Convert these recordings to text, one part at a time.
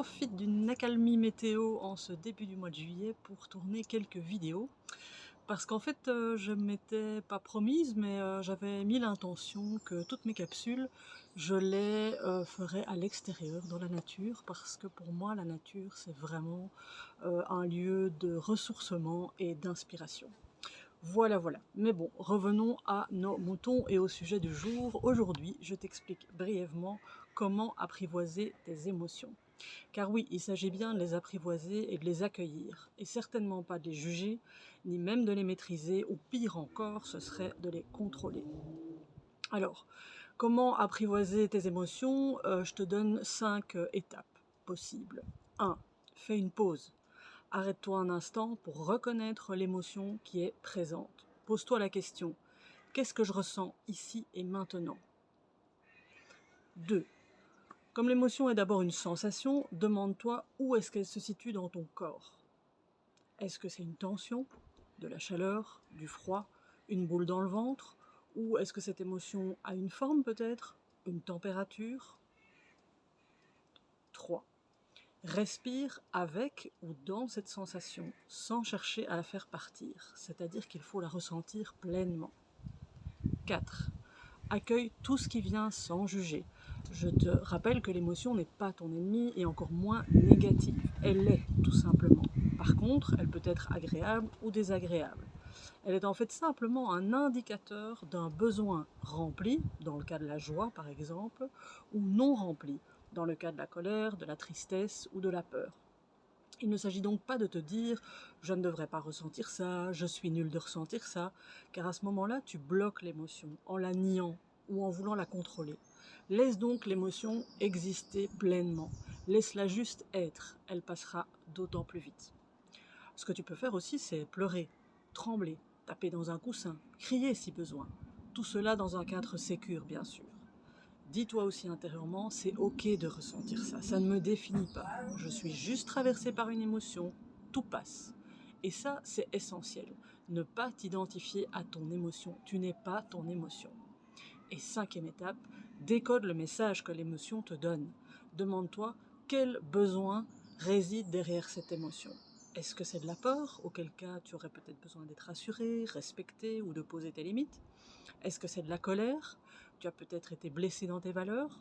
profite d'une accalmie météo en ce début du mois de juillet pour tourner quelques vidéos. Parce qu'en fait, je ne m'étais pas promise, mais j'avais mis l'intention que toutes mes capsules, je les ferais à l'extérieur, dans la nature, parce que pour moi, la nature, c'est vraiment un lieu de ressourcement et d'inspiration. Voilà, voilà. Mais bon, revenons à nos moutons et au sujet du jour. Aujourd'hui, je t'explique brièvement comment apprivoiser tes émotions. Car oui, il s'agit bien de les apprivoiser et de les accueillir, et certainement pas de les juger, ni même de les maîtriser, ou pire encore, ce serait de les contrôler. Alors, comment apprivoiser tes émotions? Je te donne 5 étapes possibles. 1. Fais une pause. Arrête-toi un instant pour reconnaître l'émotion qui est présente. Pose-toi la question, qu'est-ce que je ressens ici et maintenant? 2. Comme l'émotion est d'abord une sensation, demande-toi où est-ce qu'elle se situe dans ton corps. Est-ce que c'est une tension, de la chaleur, du froid, une boule dans le ventre? Ou est-ce que cette émotion a une forme peut-être, une température? 3. Respire avec ou dans cette sensation, sans chercher à la faire partir, c'est-à-dire qu'il faut la ressentir pleinement. 4. Accueille tout ce qui vient sans juger. Je te rappelle que l'émotion n'est pas ton ennemi et encore moins négative. Elle l'est, tout simplement. Par contre, elle peut être agréable ou désagréable. Elle est en fait simplement un indicateur d'un besoin rempli, dans le cas de la joie par exemple, ou non rempli, dans le cas de la colère, de la tristesse ou de la peur. Il ne s'agit donc pas de te dire « je ne devrais pas ressentir ça, je suis nul de ressentir ça », car à ce moment-là, tu bloques l'émotion en la niant ou en voulant la contrôler. Laisse donc l'émotion exister pleinement. Laisse-la juste être, elle passera d'autant plus vite. Ce que tu peux faire aussi, c'est pleurer, trembler, taper dans un coussin, crier si besoin. Tout cela dans un cadre sécure, bien sûr. Dis-toi aussi intérieurement, c'est ok de ressentir ça, ça ne me définit pas. Je suis juste traversée par une émotion, tout passe. Et ça, c'est essentiel. Ne pas t'identifier à ton émotion, tu n'es pas ton émotion. Et 5e étape, décode le message que l'émotion te donne. Demande-toi quel besoin réside derrière cette émotion. Est-ce que c'est de la peur, auquel cas tu aurais peut-être besoin d'être rassuré, respecté ou de poser tes limites? Est-ce que c'est de la colère? Tu as peut-être été blessé dans tes valeurs?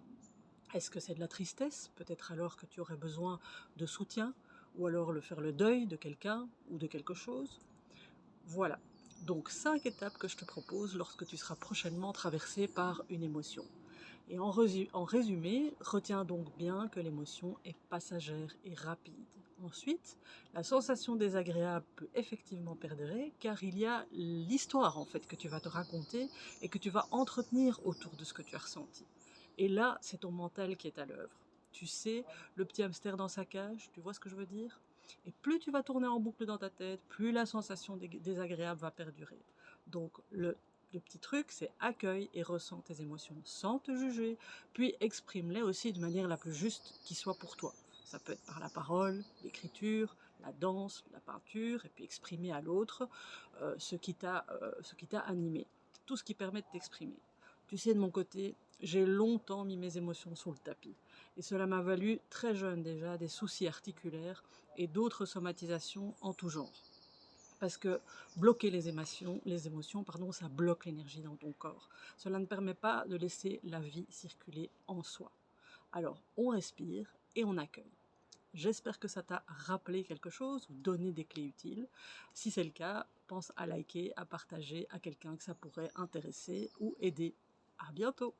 Est-ce que c'est de la tristesse? Peut-être alors que tu aurais besoin de soutien, ou alors faire le deuil de quelqu'un ou de quelque chose. Voilà, donc 5 étapes que je te propose lorsque tu seras prochainement traversé par une émotion. Et en résumé, retiens donc bien que l'émotion est passagère et rapide. Ensuite, la sensation désagréable peut effectivement perdurer car il y a l'histoire en fait que tu vas te raconter et que tu vas entretenir autour de ce que tu as ressenti. Et là, c'est ton mental qui est à l'œuvre. Tu sais, le petit hamster dans sa cage, tu vois ce que je veux dire? Et plus tu vas tourner en boucle dans ta tête, plus la sensation désagréable va perdurer. Donc le petit truc, c'est accueille et ressens tes émotions sans te juger, puis exprime-les aussi de manière la plus juste qui soit pour toi. Ça peut être par la parole, l'écriture, la danse, la peinture, et puis exprimer à l'autre ce qui t'a animé. Tout ce qui permet de t'exprimer. Tu sais, de mon côté, j'ai longtemps mis mes émotions sous le tapis. Et cela m'a valu, très jeune déjà, des soucis articulaires et d'autres somatisations en tout genre. Parce que bloquer les émotions, ça bloque l'énergie dans ton corps. Cela ne permet pas de laisser la vie circuler en soi. Alors, on respire et on accueille. J'espère que ça t'a rappelé quelque chose ou donné des clés utiles. Si c'est le cas, pense à liker, à partager à quelqu'un que ça pourrait intéresser ou aider. À bientôt!